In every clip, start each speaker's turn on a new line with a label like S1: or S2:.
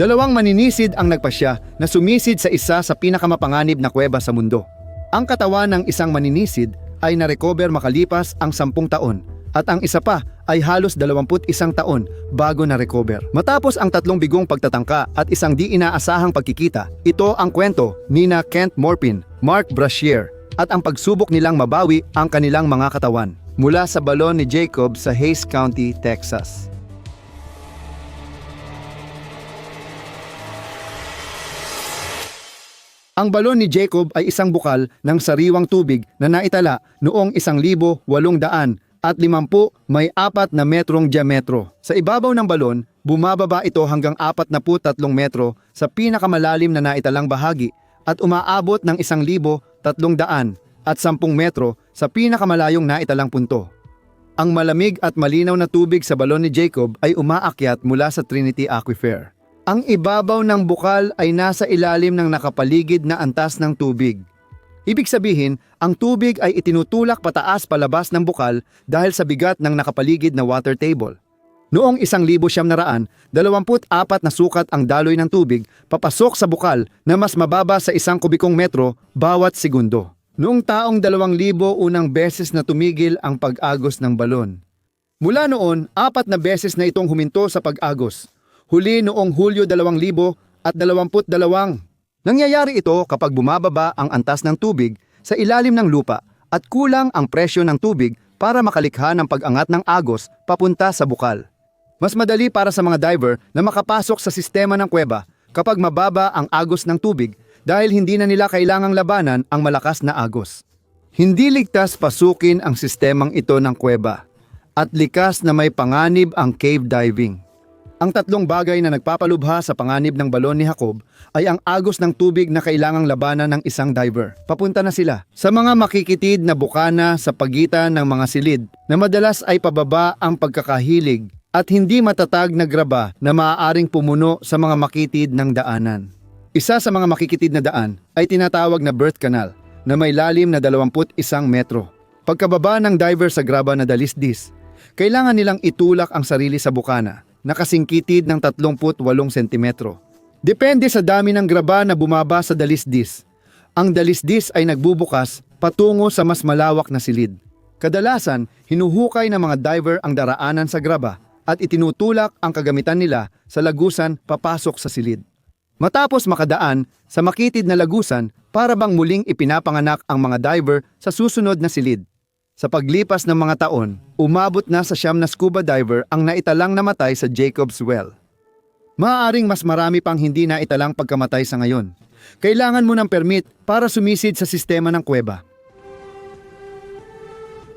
S1: Dalawang maninisid ang nagpasya na sumisid sa isa sa pinakamapanganib na kuweba sa mundo. Ang katawan ng isang maninisid ay na-recover makalipas ang 10 taon at ang isa pa ay halos 21 taon bago na-recover. Matapos ang 3 bigong pagtatangka at isang di inaasahang pagkikita, ito ang kwento ni Kent Morpin, Mark Brashear at ang pagsubok nilang mabawi ang kanilang mga katawan mula sa balon ni Jacob sa Hays County, Texas. Ang balon ni Jacob ay isang bukal ng sariwang tubig na naitala noong 1,800 at 50 may 4 na metrong diametro. Sa ibabaw ng balon, bumababa ito hanggang 43 metro sa pinakamalalim na naitalang bahagi at umaabot ng 1,300 at 10 metro sa pinakamalayong naitalang punto. Ang malamig at malinaw na tubig sa balon ni Jacob ay umaakyat mula sa Trinity Aquifer. Ang ibabaw ng bukal ay nasa ilalim ng nakapaligid na antas ng tubig. Ibig sabihin, ang tubig ay itinutulak pataas palabas ng bukal dahil sa bigat ng nakapaligid na water table. Noong 1,924 na sukat ang daloy ng tubig papasok sa bukal na mas mababa sa 1 kubikong metro bawat segundo. Noong taong 2,000 unang beses na tumigil ang pag-agos ng balon. Mula noon, 4 na beses na itong huminto sa pag-agos. Huli noong Hulyo 2022. Nangyayari ito kapag bumababa ang antas ng tubig sa ilalim ng lupa at kulang ang presyo ng tubig para makalikha ng pag-angat ng agos papunta sa bukal. Mas madali para sa mga diver na makapasok sa sistema ng kuweba kapag mababa ang agos ng tubig dahil hindi na nila kailangang labanan ang malakas na agos. Hindi ligtas pasukin ang sistemang ito ng kuweba at likas na may panganib ang cave diving. Ang 3 bagay na nagpapalubha sa panganib ng balon ni Jacob ay ang agos ng tubig na kailangang labanan ng isang diver. Papunta na sila sa mga makikitid na bukana sa pagitan ng mga silid na madalas ay pababa ang pagkakahilig at hindi matatag na graba na maaaring pumuno sa mga makitid ng daanan. Isa sa mga makikitid na daan ay tinatawag na birth canal na may lalim na 21 metro. Pagkababa ng diver sa graba na dalisdis, kailangan nilang itulak ang sarili sa bukana na kasingkitid ng 38 sentimetro. Depende sa dami ng graba na bumaba sa dalisdis. Ang dalisdis ay nagbubukas patungo sa mas malawak na silid. Kadalasan, hinuhukay ng mga diver ang daraanan sa graba at itinutulak ang kagamitan nila sa lagusan papasok sa silid. Matapos makadaan sa makitid na lagusan, para bang muling ipinapanganak ang mga diver sa susunod na silid. Sa paglipas ng mga taon, umabot na sa 9 na scuba diver ang naitalang namatay sa Jacob's Well. Maaaring mas marami pang hindi naitalang pagkamatay sa ngayon. Kailangan mo ng permit para sumisid sa sistema ng kuweba.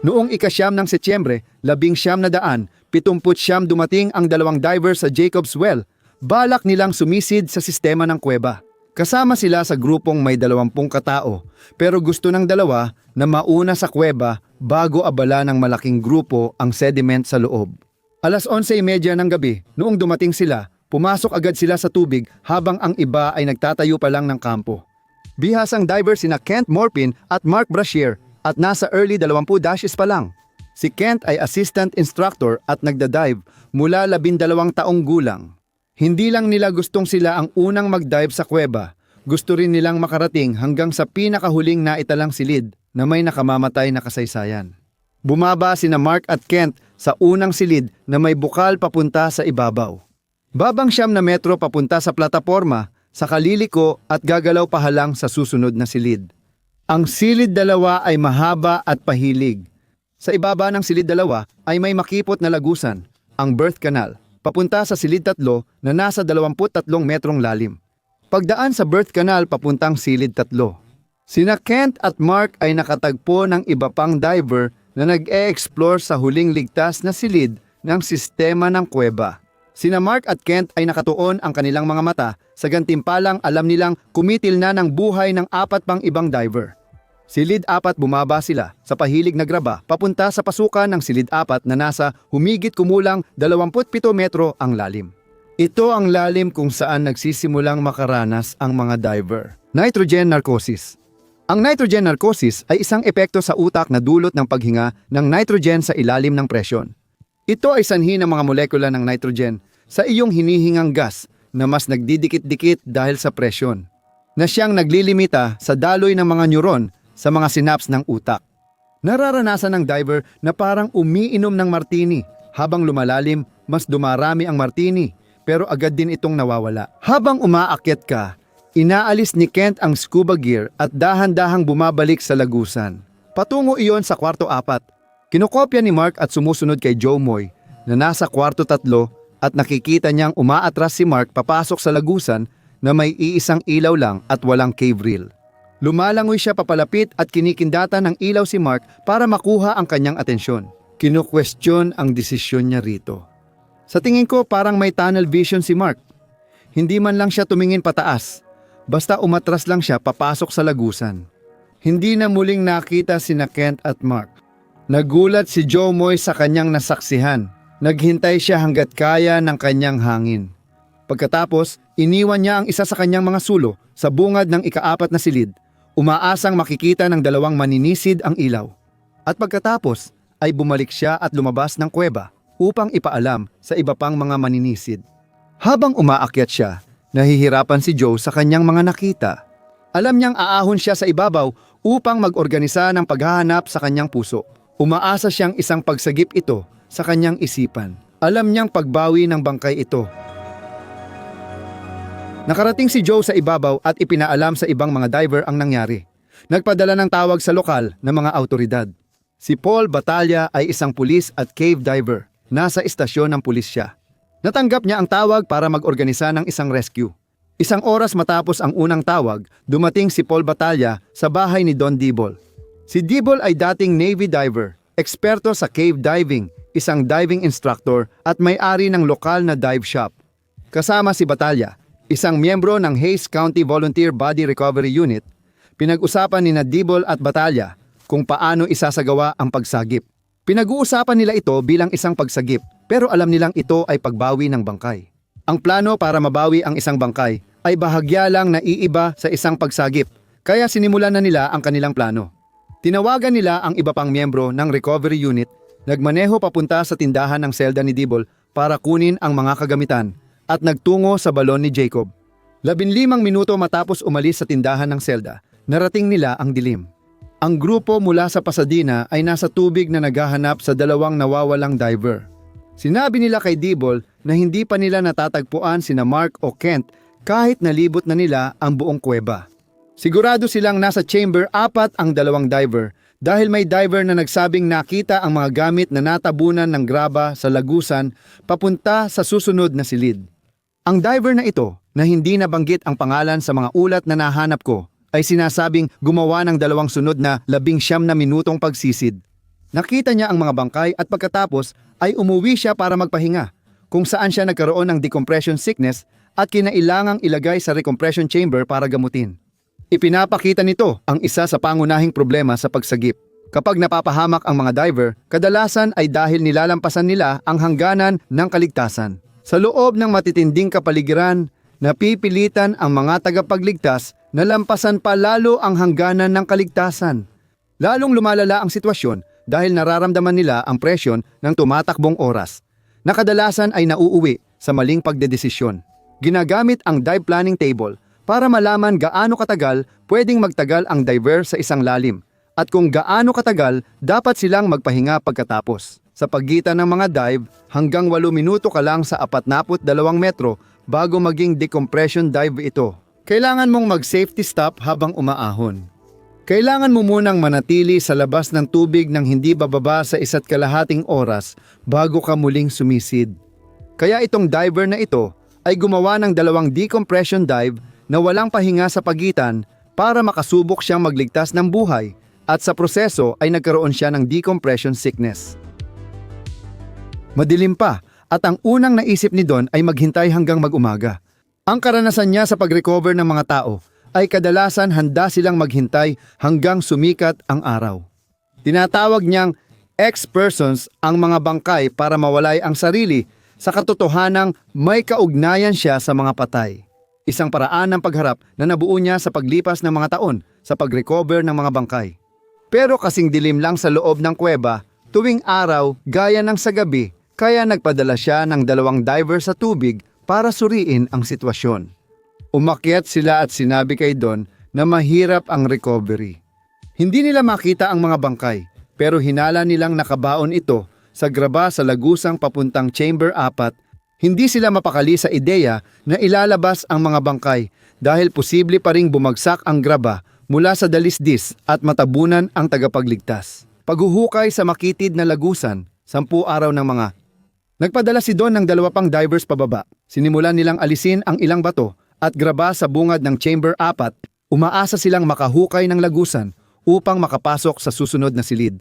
S1: Noong ika-9 ng Setyembre, 1979 dumating ang 2 diver sa Jacob's Well. Balak nilang sumisid sa sistema ng kuweba. Kasama sila sa grupong may 20 katao, pero gusto ng dalawa na mauna sa kuweba bago abala ng malaking grupo ang sediment sa loob. Alas 11:30 ng gabi, noong dumating sila, pumasok agad sila sa tubig habang ang iba ay nagtatayo pa lang ng kampo. Bihasang diver sina Kent Morpin at Mark Brashear at nasa early 20 dashes pa lang. Si Kent ay assistant instructor at nagdadive mula 12 taong gulang. Hindi lang nila gustong sila ang unang mag-dive sa kuweba, gusto rin nilang makarating hanggang sa pinakahuling naitalang silid na may nakamamatay na kasaysayan. Bumaba sina Mark at Kent sa unang silid na may bukal papunta sa ibabaw. Babang 9 na metro papunta sa plataporma, sa kaliliko at gagalaw pahalang sa susunod na silid. Ang silid 2 ay mahaba at pahilig. Sa ibaba ng silid 2 ay may makipot na lagusan, ang birth canal, papunta sa silid 3 na nasa 23 metrong lalim. Pagdaan sa birth canal papuntang silid 3. Sina Kent at Mark ay nakatagpo ng iba pang diver na nag-e-explore sa huling ligtas na silid ng sistema ng kuweba. Sina Mark at Kent ay nakatuon ang kanilang mga mata sa gantimpalang alam nilang kumitil na ng buhay ng 4 pang ibang diver. Silid 4 bumaba sila sa pahilig na graba papunta sa pasukan ng silid 4 na nasa humigit kumulang 27 metro ang lalim. Ito ang lalim kung saan nagsisimulang makaranas ang mga diver. Nitrogen narcosis. Ang nitrogen narcosis ay isang epekto sa utak na dulot ng paghinga ng nitrogen sa ilalim ng presyon. Ito ay sanhi ng mga molekula ng nitrogen sa iyong hinihingang gas na mas nagdidikit-dikit dahil sa presyon, na siyang naglilimita sa daloy ng mga neuron sa mga synapse ng utak. Nararanasan ng diver na parang umiinom ng martini. Habang lumalalim, mas dumarami ang martini, pero agad din itong nawawala. Habang umaakyat ka, inaalis ni Kent ang scuba gear at dahan-dahang bumabalik sa lagusan. Patungo iyon sa kwarto 4. Kinokopya ni Mark at sumusunod kay Joe Moy na nasa kwarto 3 at nakikita niyang umaatras si Mark papasok sa lagusan na may iisang ilaw lang at walang cave reel. Lumalangoy siya papalapit at kinikindata ng ilaw si Mark para makuha ang kanyang atensyon. Kino-question ang desisyon niya rito. Sa tingin ko parang may tunnel vision si Mark. Hindi man lang siya tumingin pataas, basta umatras lang siya papasok sa lagusan. Hindi na muling nakita sina Kent at Mark. Nagulat si Joe Moy sa kanyang nasaksihan. Naghintay siya hanggat kaya ng kanyang hangin. Pagkatapos, iniwan niya ang isa sa kanyang mga sulo sa bungad ng ika-4 na silid, umaasang makikita ng 2 maninisid ang ilaw. At pagkatapos, ay bumalik siya at lumabas ng kuweba upang ipaalam sa iba pang mga maninisid. Habang umaakyat siya, nahihirapan si Joe sa kanyang mga nakita. Alam niyang aahon siya sa ibabaw upang mag-organisa ng paghahanap sa kanyang puso. Umaasa siyang isang pagsagip ito sa kanyang isipan. Alam niyang pagbawi ng bangkay ito. Nakarating si Joe sa ibabaw at ipinaalam sa ibang mga diver ang nangyari. Nagpadala ng tawag sa lokal na mga autoridad. Si Paul Batalla ay isang pulis at cave diver. Nasa istasyon ng pulis siya. Natanggap niya ang tawag para mag-organisa ng isang rescue. Isang oras matapos ang unang tawag, dumating si Paul Batalla sa bahay ni Don Dibol. Si Dibol ay dating Navy diver, eksperto sa cave diving, isang diving instructor at may-ari ng lokal na dive shop. Kasama si Batalla, isang miyembro ng Hays County Volunteer Body Recovery Unit, pinag-usapan ni Dibol at Batalla kung paano isasagawa ang pagsagip. Pinag-uusapan nila ito bilang isang pagsagip, pero alam nilang ito ay pagbawi ng bangkay. Ang plano para mabawi ang isang bangkay ay bahagya lang na iiba sa isang pagsagip, kaya sinimulan na nila ang kanilang plano. Tinawagan nila ang iba pang miyembro ng recovery unit, nagmaneho papunta sa tindahan ng selda ni Dibol para kunin ang mga kagamitan at nagtungo sa balon ni Jacob. 15 minuto matapos umalis sa tindahan ng selda, narating nila ang dilim. Ang grupo mula sa Pasadena ay nasa tubig na naghahanap sa 2 nawawalang diver. Sinabi nila kay Dibol na hindi pa nila natatagpuan sina Mark o Kent kahit nalibot na nila ang buong kuweba. Sigurado silang nasa chamber 4 ang 2 diver dahil may diver na nagsabing nakita ang mga gamit na natabunan ng graba sa lagusan papunta sa susunod na silid. Ang diver na ito, na hindi nabanggit ang pangalan sa mga ulat na nahanap ko, ay sinasabing gumawa ng 2 sunod na 19 na minutong pagsisid. Nakita niya ang mga bangkay at pagkatapos ay umuwi siya para magpahinga, kung saan siya nagkaroon ng decompression sickness at kinailangang ilagay sa recompression chamber para gamutin. Ipinapakita nito ang isa sa pangunahing problema sa pagsagip. Kapag napapahamak ang mga diver, kadalasan ay dahil nilalampasan nila ang hangganan ng kaligtasan. Sa loob ng matitinding kapaligiran, napipilitan ang mga tagapagligtas na lampasan pa lalo ang hangganan ng kaligtasan. Lalong lumalala ang sitwasyon dahil nararamdaman nila ang presyon ng tumatakbong oras, na kadalasan ay nauuwi sa maling pagdedesisyon. Ginagamit ang dive planning table para malaman gaano katagal pwedeng magtagal ang diver sa isang lalim at kung gaano katagal dapat silang magpahinga pagkatapos. Sa pagitan ng mga dive, hanggang 8 minuto ka lang sa 42 metro bago maging decompression dive ito. Kailangan mong mag-safety stop habang umaahon. Kailangan mo munang manatili sa labas ng tubig ng hindi bababa sa 1.5 oras bago ka muling sumisid. Kaya itong diver na ito ay gumawa ng 2 decompression dive na walang pahinga sa pagitan para makasubok siyang magligtas ng buhay at sa proseso ay nagkaroon siya ng decompression sickness. Madilim pa at ang unang naisip ni Don ay maghintay hanggang mag-umaga. Ang karanasan niya sa pag-recover ng mga tao ay kadalasan handa silang maghintay hanggang sumikat ang araw. Tinatawag niyang ex-persons ang mga bangkay para mawalay ang sarili sa katotohanang may kaugnayan siya sa mga patay. Isang paraan ng pagharap na nabuo niya sa paglipas ng mga taon sa pag-recover ng mga bangkay. Pero kasing dilim lang sa loob ng kuweba, tuwing araw gaya ng sa gabi, kaya nagpadala siya ng 2 diver sa tubig para suriin ang sitwasyon. Umakyat sila at sinabi kay Don na mahirap ang recovery. Hindi nila makita ang mga bangkay, pero hinala nilang nakabaon ito sa graba sa lagusang papuntang Chamber 4. Hindi sila mapakali sa ideya na ilalabas ang mga bangkay dahil posible pa ring bumagsak ang graba mula sa dalisdis at matabunan ang tagapagligtas. Paghuhukay sa makitid na lagusan, 10 araw ng mga. Nagpadala si Don ng 2 pang divers pababa. Sinimulan nilang alisin ang ilang bato at graba sa bungad ng Chamber 4. Umaasa silang makahukay ng lagusan upang makapasok sa susunod na silid.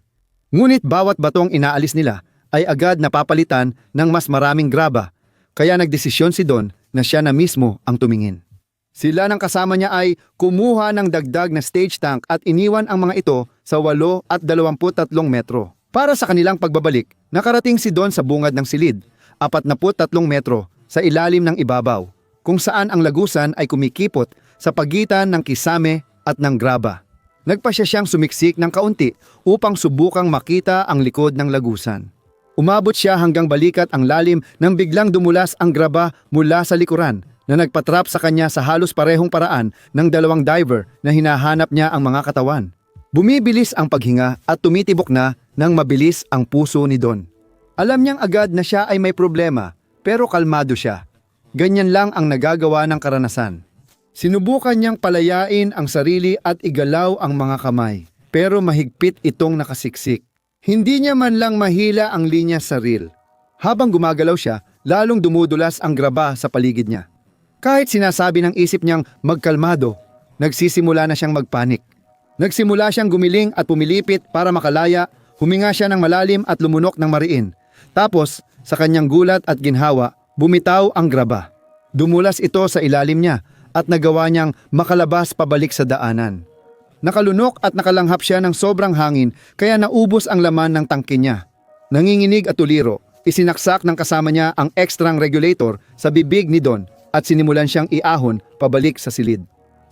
S1: Ngunit bawat batong inaalis nila ay agad napapalitan ng mas maraming graba, kaya nagdesisyon si Don na siya na mismo ang tumingin. Sila ng kasama niya ay kumuha ng dagdag na stage tank at iniwan ang mga ito sa 8 at 23 metro. Para sa kanilang pagbabalik, nakarating si Don sa bungad ng silid, 43 metro sa ilalim ng ibabaw, kung saan ang lagusan ay kumikipot sa pagitan ng kisame at ng graba. Nagpasya siyang sumiksik ng kaunti upang subukang makita ang likod ng lagusan. Umabot siya hanggang balikat ang lalim nang biglang dumulas ang graba mula sa likuran na nagpatrap sa kanya sa halos parehong paraan ng 2 diver na hinahanap niya ang mga katawan. Bumibilis ang paghinga at tumitibok na nang mabilis ang puso ni Don. Alam niyang agad na siya ay may problema, pero kalmado siya. Ganyan lang ang nagagawa ng karanasan. Sinubukan niyang palayain ang sarili at igalaw ang mga kamay, pero mahigpit itong nakasiksik. Hindi niya man lang mahila ang linya sa reel. Habang gumagalaw siya, lalong dumudulas ang graba sa paligid niya. Kahit sinasabi ng isip niyang magkalmado, nagsisimula na siyang magpanik. Nagsimula siyang gumiling at pumilipit para makalaya, huminga siya ng malalim at lumunok ng mariin. Tapos, sa kanyang gulat at ginhawa, bumitaw ang graba. Dumulas ito sa ilalim niya at nagawa niyang makalabas pabalik sa daanan. Nakalunok at nakalanghap siya ng sobrang hangin kaya naubos ang laman ng tangke niya. Nanginginig at tuliro, isinaksak ng kasama niya ang extrang regulator sa bibig ni Don at sinimulan siyang iahon pabalik sa silid.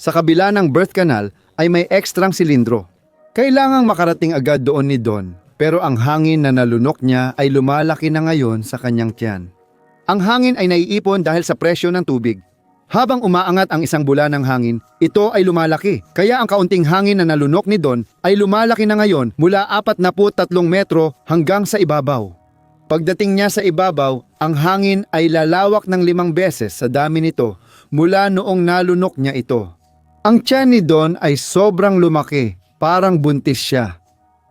S1: Sa kabila ng birth canal ay may extrang silindro. Kailangang makarating agad doon ni Don, pero ang hangin na nalunok niya ay lumalaki na ngayon sa kanyang tiyan. Ang hangin ay naiipon dahil sa presyo ng tubig. Habang umaangat ang isang bula ng hangin, ito ay lumalaki. Kaya ang kaunting hangin na nalunok ni Don ay lumalaki na ngayon mula 43 metro hanggang sa ibabaw. Pagdating niya sa ibabaw, ang hangin ay lalawak ng 5 beses sa dami nito mula noong nalunok niya ito. Ang tiyan ni Don ay sobrang lumaki, parang buntis siya.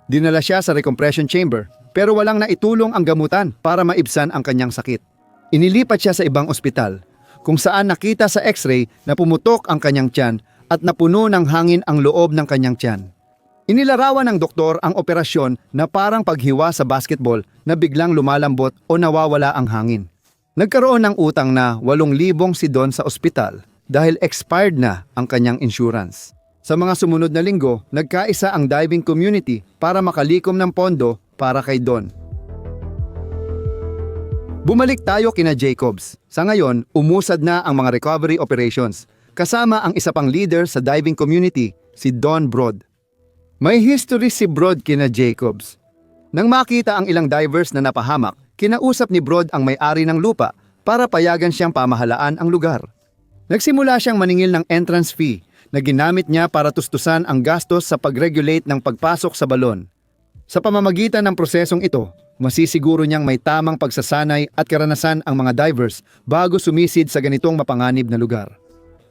S1: Dinala siya sa recompression chamber pero walang naitulong ang gamutan para maibsan ang kanyang sakit. Inilipat siya sa ibang ospital, kung saan nakita sa x-ray na pumutok ang kanyang tiyan at napuno ng hangin ang loob ng kanyang tiyan. Inilarawan ng doktor ang operasyon na parang paghiwa sa basketball na biglang lumalambot o nawawala ang hangin. Nagkaroon ng utang na 8,000 si Don sa ospital dahil expired na ang kanyang insurance. Sa mga sumunod na linggo, nagkaisa ang diving community para makalikom ng pondo para kay Don. Bumalik tayo kina Jacobs. Sa ngayon, umusad na ang mga recovery operations, kasama ang isa pang leader sa diving community, si Don Broad. May history si Broad kina Jacobs. Nang makita ang ilang divers na napahamak, kinausap ni Broad ang may-ari ng lupa para payagan siyang pamahalaan ang lugar. Nagsimula siyang maningil ng entrance fee na ginamit niya para tustusan ang gastos sa pag-regulate ng pagpasok sa balon. Sa pamamagitan ng prosesong ito, masisiguro niyang may tamang pagsasanay at karanasan ang mga divers bago sumisid sa ganitong mapanganib na lugar.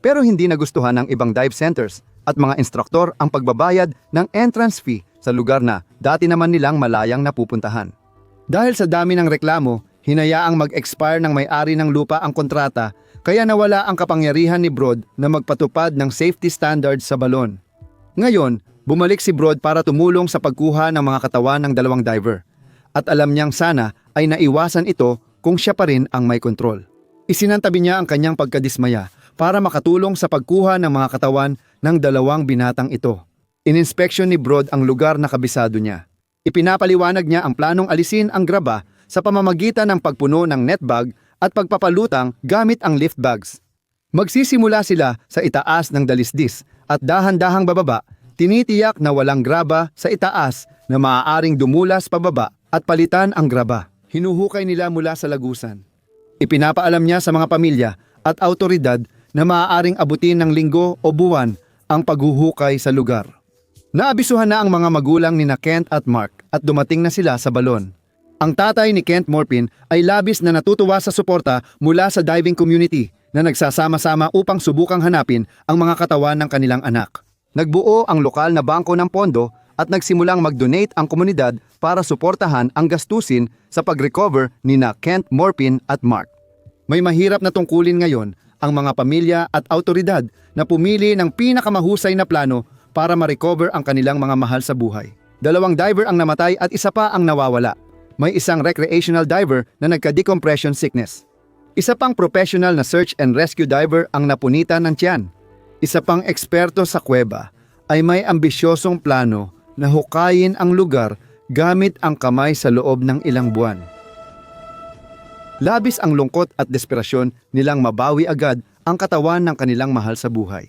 S1: Pero hindi nagustuhan ng ibang dive centers at mga instruktor ang pagbabayad ng entrance fee sa lugar na dati naman nilang malayang napupuntahan. Dahil sa dami ng reklamo, hinayaang mag-expire ng may-ari ng lupa ang kontrata kaya nawala ang kapangyarihan ni Broad na magpatupad ng safety standards sa balon. Ngayon, bumalik si Broad para tumulong sa pagkuha ng mga katawan ng 2 diver. At alam niyang sana ay naiwasan ito kung siya pa rin ang may kontrol. Isinantabi niya ang kanyang pagkadismaya para makatulong sa pagkuha ng mga katawan ng 2 binatang ito. Ininspeksyon ni Broad ang lugar na kabisado niya. Ipinapaliwanag niya ang planong alisin ang graba sa pamamagitan ng pagpuno ng netbag at pagpapalutang gamit ang lift bags. Magsisimula sila sa itaas ng dalisdis at dahan-dahang bababa, tinitiyak na walang graba sa itaas na maaaring dumulas pababa at palitan ang graba. Hinuhukay nila mula sa lagusan. Ipinapaalam niya sa mga pamilya at autoridad na maaaring abutin ng linggo o buwan ang paghuhukay sa lugar. Naabisuhan na ang mga magulang ni Kent at Mark at dumating na sila sa balon. Ang tatay ni Kent Morpin ay labis na natutuwa sa suporta mula sa diving community na nagsasama-sama upang subukang hanapin ang mga katawan ng kanilang anak. Nagbuo ang lokal na bangko ng pondo at nagsimulang mag-donate ang komunidad para suportahan ang gastusin sa pag-recover ni Kent Morpin at Mark. May mahirap na tungkulin ngayon ang mga pamilya at autoridad na pumili ng pinakamahusay na plano para ma-recover ang kanilang mga mahal sa buhay. 2 diver ang namatay at isa pa ang nawawala. May isang recreational diver na nagka-decompression sickness. Isa pang professional na search and rescue diver ang napunitan ng tiyan. Isa pang eksperto sa kuweba ay may ambisyosong plano na hukayin ang lugar gamit ang kamay sa loob ng ilang buwan. Labis ang lungkot at desperasyon nilang mabawi agad ang katawan ng kanilang mahal sa buhay.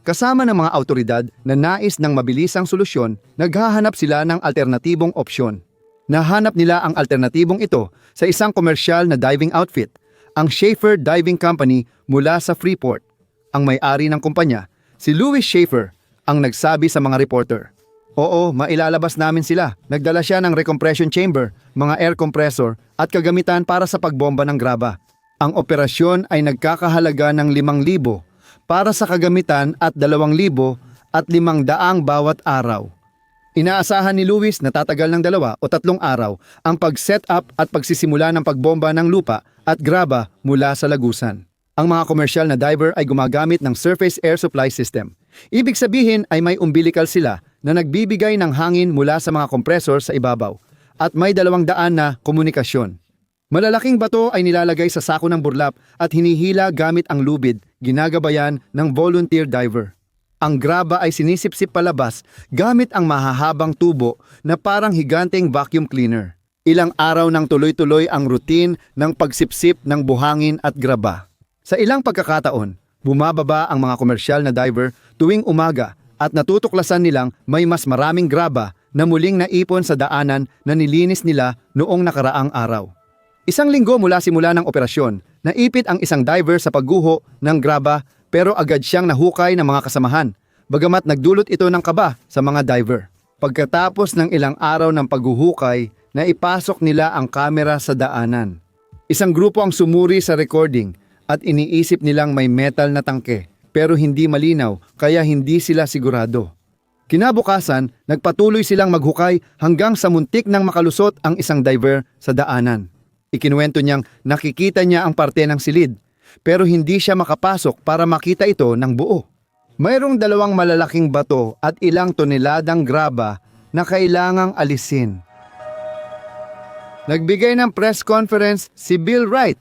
S1: Kasama ng mga autoridad na nais ng mabilisang solusyon, naghahanap sila ng alternatibong opsyon. Nahanap nila ang alternatibong ito sa isang komersyal na diving outfit, ang Schaefer Diving Company mula sa Freeport. Ang may-ari ng kumpanya, si Louis Schaefer, ang nagsabi sa mga reporter. Oo, mailalabas namin sila. Nagdala siya ng recompression chamber, mga air compressor at kagamitan para sa pagbomba ng graba. Ang operasyon ay nagkakahalaga ng 5,000 para sa kagamitan at 2,000 at 500 bawat araw. Inaasahan ni Louis na tatagal ng 2 o 3 araw ang pag-set up at pagsisimula ng pagbomba ng lupa at graba mula sa lagusan. Ang mga komersyal na diver ay gumagamit ng surface air supply system. Ibig sabihin ay may umbilical sila na nagbibigay ng hangin mula sa mga kompresor sa ibabaw at may 200 na komunikasyon. Malalaking bato ay nilalagay sa sako ng burlap at hinihila gamit ang lubid, ginagabayan ng volunteer diver. Ang graba ay sinisipsip palabas gamit ang mahahabang tubo na parang higanteng vacuum cleaner. Ilang araw nang tuloy-tuloy ang routine ng pagsipsip ng buhangin at graba. Sa ilang pagkakataon, bumababa ang mga komersyal na diver tuwing umaga at natutuklasan nilang may mas maraming graba na muling naipon sa daanan na nilinis nila noong nakaraang araw. 1 linggo mula simula ng operasyon, naipit ang isang diver sa pagguho ng graba pero agad siyang nahukay ng mga kasamahan, bagamat nagdulot ito ng kaba sa mga diver. Pagkatapos ng ilang araw ng paghuhukay, naipasok nila ang kamera sa daanan. Isang grupo ang sumuri sa recording at iniisip nilang may metal na tangke pero hindi malinaw kaya hindi sila sigurado. Kinabukasan, nagpatuloy silang maghukay hanggang sa muntik nang makalusot ang isang diver sa daanan. Ikinuwento niyang nakikita niya ang parte ng silid pero hindi siya makapasok para makita ito ng buo. Mayroong 2 malalaking bato at ilang toneladang graba na kailangang alisin. Nagbigay ng press conference si Bill Wright,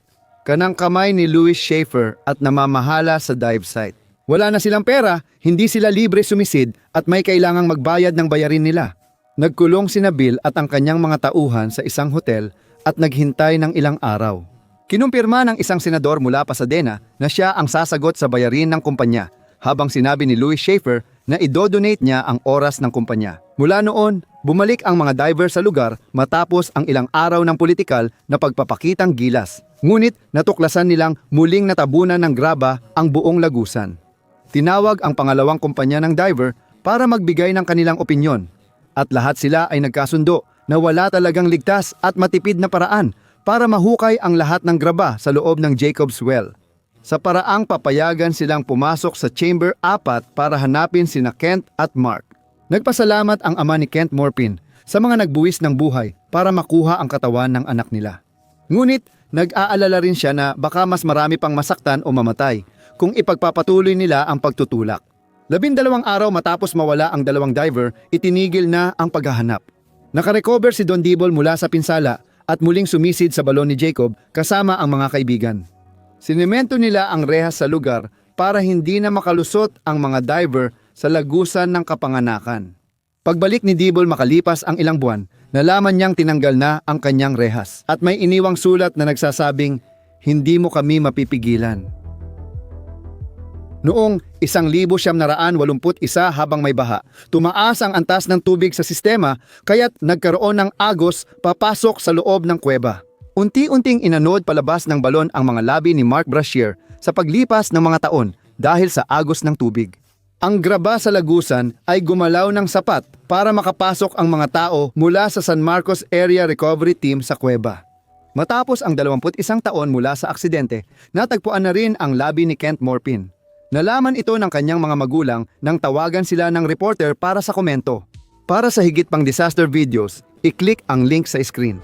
S1: kanang kamay ni Louis Schaefer at namamahala sa dive site. Wala na silang pera, hindi sila libre sumisid at may kailangang magbayad ng bayarin nila. Nagkulong sina Bill at ang kanyang mga tauhan sa isang hotel at naghintay ng ilang araw. Kinumpirma ng isang senador mula Pasadena na siya ang sasagot sa bayarin ng kumpanya, habang sinabi ni Louis Schaefer na idodonate niya ang oras ng kumpanya. Mula noon, bumalik ang mga diver sa lugar matapos ang ilang araw ng politikal na pagpapakitang gilas. Ngunit natuklasan nilang muling natabunan ng graba ang buong lagusan. Tinawag ang pangalawang kumpanya ng diver para magbigay ng kanilang opinyon. At lahat sila ay nagkasundo na wala talagang ligtas at matipid na paraan para mahukay ang lahat ng graba sa loob ng Jacob's Well. Sa paraang papayagan silang pumasok sa Chamber 4 para hanapin sina Kent at Mark. Nagpasalamat ang ama ni Kent Morpin sa mga nagbuwis ng buhay para makuha ang katawan ng anak nila. Ngunit nag-aalala rin siya na baka mas marami pang masaktan o mamatay kung ipagpapatuloy nila ang pagtutulak. 12 araw matapos mawala ang 2 diver, itinigil na ang paghahanap. Nakarecover si Don Dibol mula sa pinsala at muling sumisid sa balon ni Jacob kasama ang mga kaibigan. Sinemento nila ang rehas sa lugar para hindi na makalusot ang mga diver sa lagusan ng kapanganakan. Pagbalik ni Dibol makalipas ang ilang buwan, nalaman niyang tinanggal na ang kanyang rehas at may iniwang sulat na nagsasabing, "Hindi mo kami mapipigilan." Noong 1981 habang may baha, tumaas ang antas ng tubig sa sistema kaya't nagkaroon ng agos papasok sa loob ng kuweba. Unti-unting inanod palabas ng balon ang mga labi ni Mark Brashear sa paglipas ng mga taon dahil sa agos ng tubig. Ang graba sa lagusan ay gumalaw ng sapat para makapasok ang mga tao mula sa San Marcos Area Recovery Team sa kuweba. Matapos ang 21 taon mula sa aksidente, natagpuan na rin ang labi ni Kent Morpin. Nalaman ito ng kanyang mga magulang nang tawagan sila ng reporter para sa komento. Para sa higit pang disaster videos, i-click ang link sa screen.